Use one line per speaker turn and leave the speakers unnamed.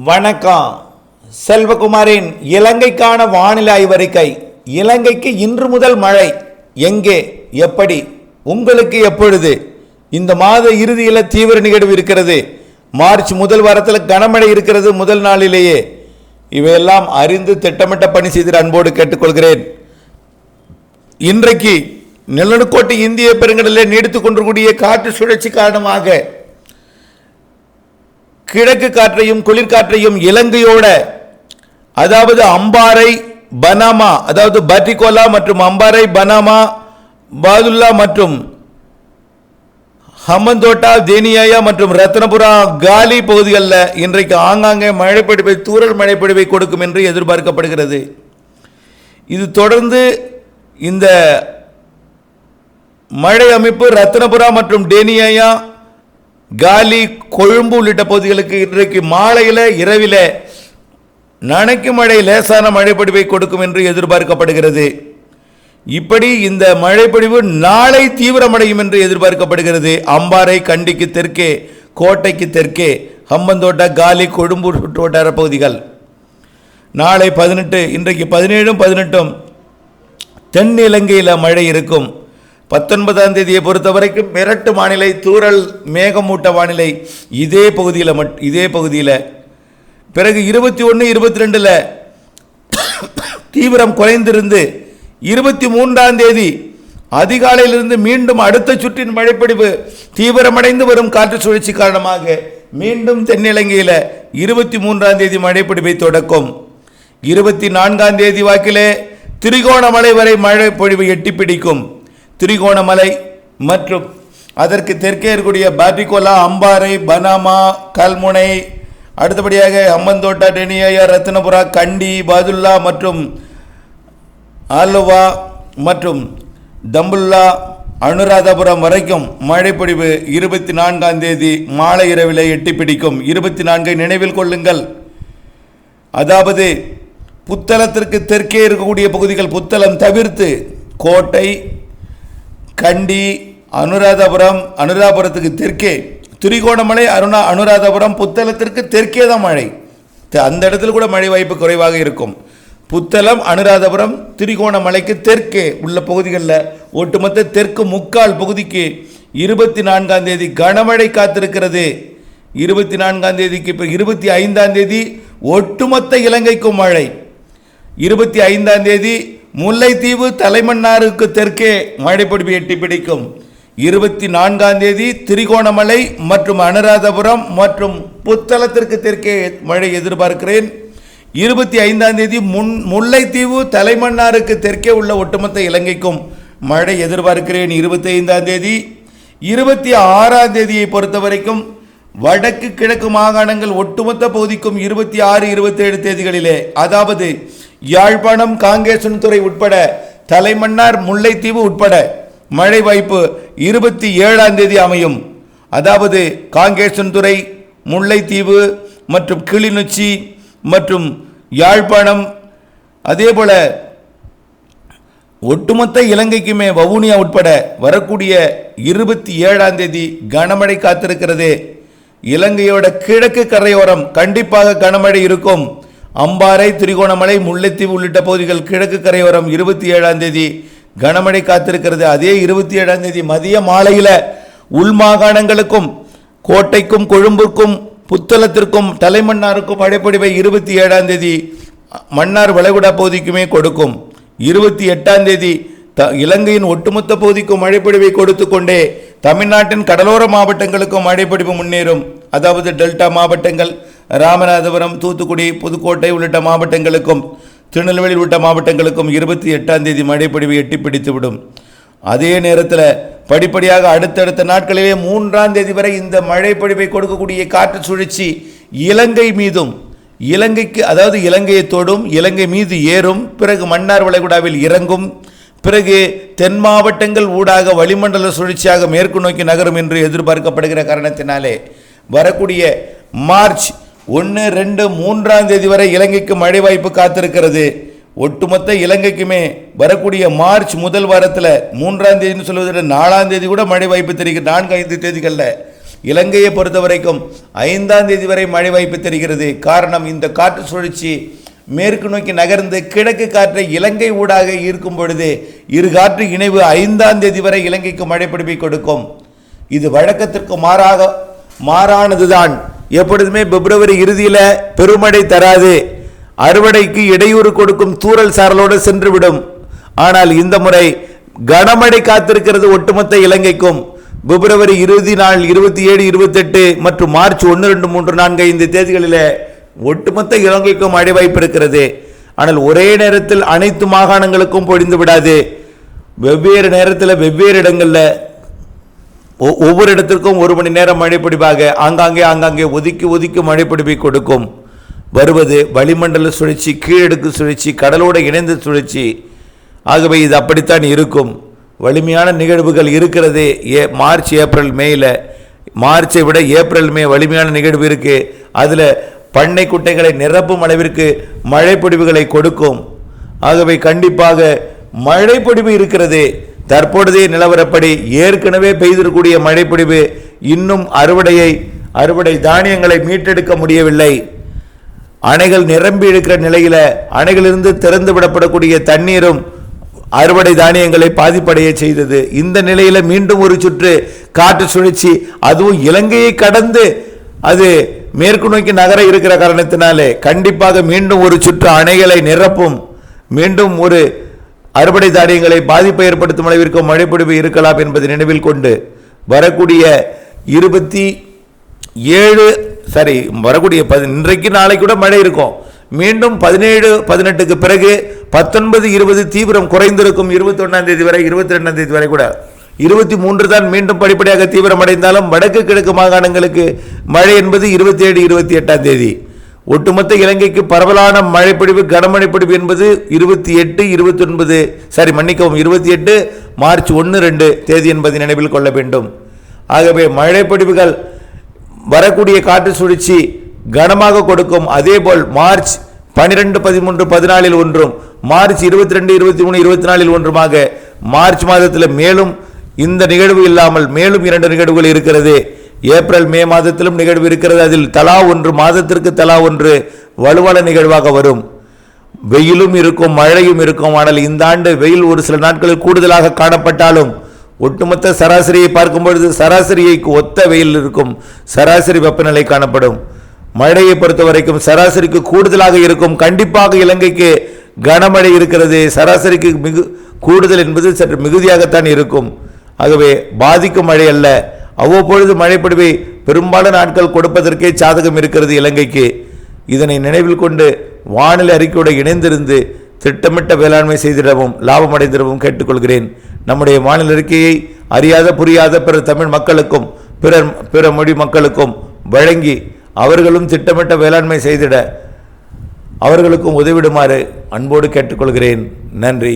வணக்கம். செல்வகுமாரின் இலங்கைக்கான வானிலை ஆய்வறிக்கை. இலங்கைக்கு இன்று முதல் மழை. எங்கே, எப்படி, உங்களுக்கு எப்பொழுது? இந்த மாத இறுதியில் தீவிர நிகழ்வு இருக்கிறது. மார்ச் முதல் வாரத்தில் கனமழை இருக்கிறது. முதல் நாளிலேயே இவையெல்லாம் அறிந்து திட்டமிட்ட பணி செய்து அன்போடு கேட்டுக்கொள்கிறேன். இன்றைக்கு நிலநடுக்கோட்டு இந்திய பெருங்கடலில் நீடித்துக் கொண்டிருக்கூடிய காற்று சுழற்சி காரணமாக கிழக்கு காற்றையும் குளிர்காற்றையும் இலங்கையோட, அதாவது அம்பாறை, பனாமா, அதாவது பட்டிகோலா மற்றும் அம்பாறை, பனாமா, பாதுல்லா மற்றும் ஹம்மந்தோட்டா, தேனியாயா மற்றும் ரத்னபுரா, காலி பகுதிகளில் இன்றைக்கு ஆங்காங்கே மழைப்பொழிவை, தூறல் மழைப்பொழிவை கொடுக்கும் என்று எதிர்பார்க்கப்படுகிறது. இது தொடர்ந்து இந்த மழை அமைப்பு ரத்னபுரா மற்றும் டேனியாயா, காலி, கொழும்பு உள்ளிட்ட பகுதிகளுக்கு இன்றைக்கு மாலையில் இரவில் நனைக்கும் மழை, லேசான மழைப்பொழிவை கொடுக்கும் என்று எதிர்பார்க்கப்படுகிறது. இப்படி இந்த மழைப்பொழிவு நாளை தீவிரமடையும் என்று எதிர்பார்க்கப்படுகிறது. அம்பாறை, கண்டிக்கு தெற்கே, கோட்டைக்கு தெற்கே, ஹம்பந்தோட்டா, காலி, கொழும்பு சுற்றுவட்டார பகுதிகள் நாளை 18, இன்றைக்கு 17, 18 தென் இலங்கையில் மழை இருக்கும். 19ஆம் தேதியை பொறுத்த வரைக்கும் மிரட்டு வானிலை, தூறல் மேகமூட்ட வானிலை இதே பகுதியில். பிறகு 21, 22 தீவிரம் குறைந்திருந்து 23ஆம் தேதி அதிகாலையிலிருந்து மீண்டும் அடுத்த சுற்றின் மழைப்பொழிவு தீவிரமடைந்து வரும் காற்று சுழற்சி காரணமாக மீண்டும் தென்னிலங்கையில் 23ஆம் தேதி மழைப்பொழிவை தொடக்கும். 24ஆம் தேதி வாக்கிலே திரிகோணமலை வரை மழை பொழிவு எட்டி பிடிக்கும். திரிகோணமலை மற்றும் அதற்கு தெற்கே இருக்கக்கூடிய பாட்டிகோலா, அம்பாறை, பனாமா, கல்முனை, அடுத்தபடியாக ஹம்மந்தோட்டா, டெனியாயா, ரத்னபுரா, கண்டி, பாதுல்லா மற்றும் ஆலுவா மற்றும் தம்புல்லா, அனுராதபுரம் வரைக்கும் மழைப்பொழிவு 24ஆம் தேதி மாலை இரவில் எட்டி பிடிக்கும். 24 நினைவில் கொள்ளுங்கள். அதாவது புத்தளத்திற்கு தெற்கே இருக்கக்கூடிய பகுதிகள், புத்தளம் தவிர்த்து கோட்டை, கண்டி, அனுராதபுரத்துக்கு தெற்கே, திரிகோணமலை, அனுராதபுரம், புத்தளத்திற்கு தெற்கே தான் மழை. அந்த இடத்துல கூட மழை வாய்ப்பு குறைவாக இருக்கும். புத்தளம், அனுராதபுரம், திரிகோணமலைக்கு தெற்கே உள்ள பகுதிகளில் ஒட்டுமொத்த தெற்கு முக்கால் பகுதிக்கு 24ஆம் தேதி கனமழை காத்திருக்கிறது. 24ஆம் தேதிக்கு 25ஆம் தேதி ஒட்டுமொத்த இலங்கைக்கும் மழை. 25ஆம் தேதி முல்லைத்தீவு, தலைமன்னாருக்கு தெற்கே மழைப்பொழிவு எட்டி பிடிக்கும். 24ஆம் தேதி திரிகோணமலை மற்றும் அனுராதபுரம் மற்றும் புத்தளத்திற்கு தெற்கே மழை எதிர்பார்க்கிறேன். 25ஆம் தேதி முல்லைத்தீவு, தலைமன்னாருக்கு தெற்கே உள்ள ஒட்டுமொத்த இலங்கைக்கும் மழை எதிர்பார்க்கிறேன். 25ஆம் தேதி 26ஆம் தேதியை பொறுத்த வரைக்கும் வடக்கு கிழக்கு மாகாணங்கள் ஒட்டுமொத்த பகுதிக்கும் 26, 27 தேதிகளிலே, அதாவது யாழ்ப்பாணம், காங்கேசன்துறை உட்பட, தலைமன்னார், முல்லைத்தீவு உட்பட மழை வாய்ப்பு 27ஆம் தேதி அமையும். அதாவது காங்கேசன்துறை, முல்லைத்தீவு மற்றும் கிளிநொச்சி மற்றும் யாழ்ப்பாணம், அதே போல ஒட்டுமொத்த இலங்கைக்குமே வவுனியா உட்பட வரக்கூடிய 27ஆம் தேதி கனமழை காத்திருக்கிறது. இலங்கையோட கிழக்கு கரையோரம் கண்டிப்பாக கனமழை இருக்கும். அம்பாறை, திரிகோணமலை, முல்லைத்தீவு உள்ளிட்ட பகுதிகள் கிழக்கு கரையோரம் 27ஆம் தேதி கனமழை காத்திருக்கிறது. அதே 27ஆம் தேதி மதிய மாலையில் உள்மாகாணங்களுக்கும், கோட்டைக்கும், கொழும்புக்கும், புத்தளத்திற்கும், தலைமன்னாருக்கும் மழைப்பொழிவை 27ஆம் தேதி மன்னார் வளைகுடா பகுதிக்குமே கொடுக்கும். 28ஆம் தேதி இலங்கையின் ஒட்டுமொத்த பகுதிக்கும் மழைப்பொழிவை கொடுத்து கொண்டே தமிழ்நாட்டின் கடலோர மாவட்டங்களுக்கும் மழைப்பொழிவு முன்னேறும். அதாவது டெல்டா மாவட்டங்கள், ராமநாதபுரம், தூத்துக்குடி, புதுக்கோட்டை உள்ளிட்ட மாவட்டங்களுக்கும், திருநெல்வேலி உள்ளிட்ட மாவட்டங்களுக்கும் 28ஆம் தேதி மழைப்பொழிவு எட்டி பிடித்துவிடும். அதே நேரத்தில் படிப்படியாக அடுத்தடுத்த நாட்களிலே 3ஆம் தேதி வரை இந்த மழைப்பொழிவை கொடுக்கக்கூடிய காற்று சுழற்சி இலங்கை மீதும், இலங்கைக்கு, அதாவது இலங்கையை தொடும், இலங்கை மீது ஏறும், பிறகு மன்னார் வளைகுடாவில் இறங்கும், பிறகு தென் மாவட்டங்கள் ஊடாக வளிமண்டல சுழற்சியாக மேற்கு நோக்கி நகரும் என்று எதிர்பார்க்கப்படுகிற காரணத்தினாலே வரக்கூடிய மார்ச் 1, 2, 3ஆம் தேதி வரை இலங்கைக்கு மழை வாய்ப்பு காத்திருக்கிறது. ஒட்டுமொத்த இலங்கைக்குமே வரக்கூடிய மார்ச் முதல் வாரத்தில் 3ஆம் தேதினு சொல்வதில் 4ஆம் தேதி கூட மழை வாய்ப்பு தெரிகிறது. 4, 5 தேதிகளில் இலங்கையை பொறுத்த வரைக்கும் 5ஆம் தேதி வரை மழை வாய்ப்பு தெரிகிறது. காரணம், இந்த காற்று சுழற்சி மேற்கு நோக்கி நகர்ந்து கிழக்கு காற்றை இலங்கை ஊடாக ஈர்க்கும் பொழுது இரு காற்று இணைவு 5ஆம் தேதி வரை இலங்கைக்கு மழை பொழிவை கொடுக்கும். இது வழக்கத்திற்கு மாறானதுதான். எப்பொழுதுமே பிப்ரவரி இறுதியில் பெருமழை தராது, அறுவடைக்கு இடையூறு கொடுக்கும் தூறல் சாரலோடு சென்றுவிடும். ஆனால் இந்த முறை கனமழை காத்திருக்கிறது ஒட்டுமொத்த இலங்கைக்கும். பிப்ரவரி இறுதி நாள் 27, 28 மற்றும் மார்ச் 1, 2, 3, 4, 5 தேதிகளில் ஒட்டுமொத்த இலங்கைக்கும் மழை வாய்ப்பு இருக்கிறது. ஆனால் ஒரே நேரத்தில் அனைத்து மாகாணங்களுக்கும் பொழிந்து விடாது. வெவ்வேறு நேரத்தில் வெவ்வேறு இடங்களில் ஒவ்வொரு இடத்திற்கும் 1 மணி நேரம் மழை பொழிவாக ஆங்காங்கே ஒதுக்கி மழை பொழிவை கொடுக்கும். வருவது வளிமண்டல சுழற்சி, கீழடுக்கு சுழற்சி, கடலோடு இணைந்த சுழற்சி. ஆகவே இது அப்படித்தான் இருக்கும். வலிமையான நிகழ்வுகள் இருக்கிறது. March, April, மேயில். மார்ச்சை விட ஏப்ரல், மே வலிமையான நிகழ்வு இருக்கு. அதில் பண்ணை குட்டைகளை நிரப்பும் அளவிற்கு மழை பொழிவுகளை கொடுக்கும். ஆகவே கண்டிப்பாக மழை பொழிவு இருக்கிறது. தற்பொழுதைய நிலவரப்படி ஏற்கனவே பெய்திருக்கூடிய மழை பொழிவு இன்னும் அறுவடை தானியங்களை மீட்டெடுக்க முடியவில்லை. அணைகள் நிரம்பி இருக்கிற நிலையில் அணைகளிலிருந்து திறந்து விடப்படக்கூடிய தண்ணீரும் அறுவடை தானியங்களை பாதிப்படைய செய்தது. இந்த நிலையில் மீண்டும் ஒரு சுற்று காற்று சுழற்சி, அதுவும் இலங்கையை கடந்து அது மேற்கு நோக்கி நகர இருக்கிற காரணத்தினாலே கண்டிப்பாக மீண்டும் ஒரு சுற்று அணைகளை நிரப்பும். மீண்டும் ஒரு அறுவடை தானியங்களை பாதிப்பை ஏற்படுத்தும் அளவிற்கு மழைப்பொழிவு இருக்கலாம் என்பதை நினைவில் கொண்டு வரக்கூடிய இன்றைக்கு நாளைக்கு கூட மழை இருக்கும். மீண்டும் 17, 18க்கு பிறகு 19, 20 தீவிரம் குறைந்திருக்கும். 21ஆம் தேதி வரை, 22ஆம் தேதி வரை கூட. 23 தான் மீண்டும் படிப்படியாக தீவிரம் அடைந்தாலும் வடக்கு கிழக்கு மாகாணங்களுக்கு மழை என்பது 27, 28ஆம் தேதி. ஒட்டுமொத்த இலங்கைக்கு பரவலான மழைப்பொழிவு, கனமழைப்பொழிவு என்பது 28 மார்ச் 1, 2 தேதி என்பதை நினைவில் கொள்ள வேண்டும். ஆகவே மழைப்பொழிவுகள் வரக்கூடிய காற்று சுழற்சி கனமாக கொடுக்கும். அதேபோல் மார்ச் 12, 13, 14 ஒன்றும், மார்ச் 22, 23, 24 ஒன்றுமாக மார்ச் மாதத்தில் மேலும் இந்த நிகழ்வு இல்லாமல் மேலும் 2 நிகழ்வுகள் இருக்கிறது. ஏப்ரல், மே மாதத்திலும் நிகழ்வு இருக்கிறது. அதில் தலா ஒன்று, மாதத்திற்கு தலா ஒன்று வலுவான நிகழ்வாக வரும். வெயிலும் இருக்கும், மழையும் இருக்கும். ஆனால் இந்த ஆண்டு வெயில் ஒரு சில நாட்களில் கூடுதலாக காணப்பட்டாலும் ஒட்டுமொத்த சராசரியை பார்க்கும் பொழுது சராசரிக்கு ஒத்த வெயில் இருக்கும். சராசரி வெப்பநிலை காணப்படும். மழையை பொறுத்த வரைக்கும் சராசரிக்கு கூடுதலாக இருக்கும். கண்டிப்பாக இலங்கைக்கு கனமழை இருக்கிறது. சராசரிக்கு கூடுதல் என்பது சற்று மிகுதியாகத்தான் இருக்கும். ஆகவே பாதிக்கும் மழை அல்ல. அவ்வப்பொழுது மழைப்பொழிவை பெரும்பாலான நாட்கள் கொடுப்பதற்கே சாதகம் இருக்கிறது இலங்கைக்கு. இதனை நினைவில் கொண்டு வானிலை அறிக்கையோடு இணைந்திருந்து திட்டமிட்ட வேளாண்மை செய்திடவும் லாபம் அடைந்திடவும் கேட்டுக்கொள்கிறேன். நம்முடைய வானிலை அறிக்கையை அறியாத புரியாத பிற தமிழ் மக்களுக்கும் பிற மொழி மக்களுக்கும் வழங்கி அவர்களும் திட்டமிட்ட வேளாண்மை செய்திட அவர்களுக்கும் உதவிடுமாறு அன்போடு கேட்டுக்கொள்கிறேன். நன்றி.